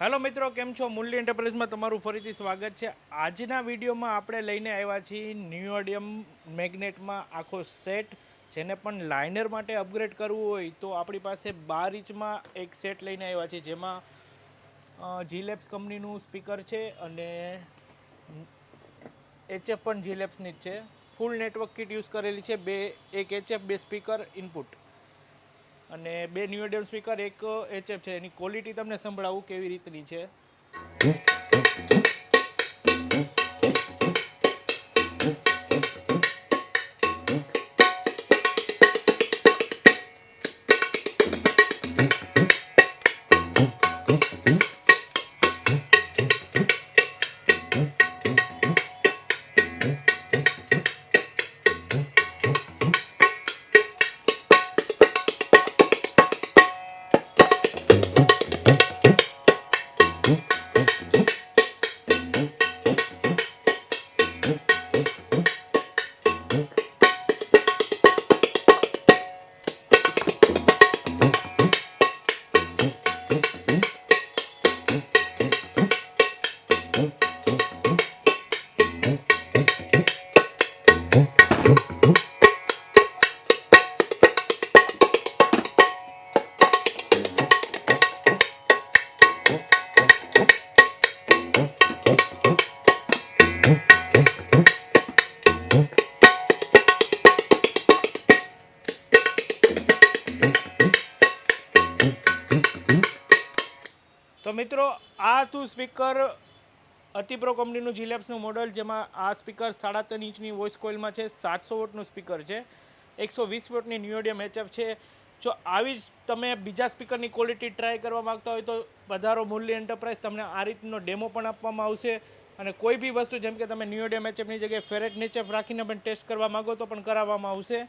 Hello મિત્રો, કેમ છો? મૂલ્ય એન્ટરપ્રાઇઝમાં તમારું ફરીથી સ્વાગત છે. આજના વિડીયોમાં આપણે લઈને આવ્યા છીએ નિયોડિયમ મેગ્નેટમાં આખો સેટ. જેને પણ લાઇનર માટે અપગ્રેડ કરવું હોય તો આપણી પાસે 12 ઇંચમાં એક સેટ લઈને આવ્યા છે, જેમાં જીલેબ્સ કંપનીનું સ્પીકર છે અને એચએફ પણ જીલેબ્સની જ છે. ફૂલ નેટવર્ક કિટ યુઝ કરેલી છે. એક એચએફ, બે સ્પીકર ઇનપુટ અને બે નિયોડિયમ સ્પીકર, એક એચએફ છે. એની ક્વોલિટી તમને સંભળાવું કેવી રીતની છે. તો મિત્રો, આ હતું સ્પીકર અતિપ્રો કંપનીનું જીલેબ્સનું મોડલ, જેમાં આ સ્પીકર 3.5 ઇંચની વોઇસ કોઇલમાં છે. 700 વોટનું સ્પીકર છે. 120 વોટની નિયોડિયમ એચએફ છે. જો આવી જ તમે બીજા સ્પીકરની ક્વોલિટી ટ્રાય કરવા માગતા હોય તો પધારો મૂલ્ય એન્ટરપ્રાઇઝ. તમને આ રીતનો ડેમો પણ આપવામાં આવશે અને કોઈ બી વસ્તુ, જેમ કે તમે નિયોડિયમ એચએફની જગ્યાએ ફેરેટ એચએફ રાખીને પણ ટેસ્ટ કરવા માગો તો પણ કરાવવામાં આવશે.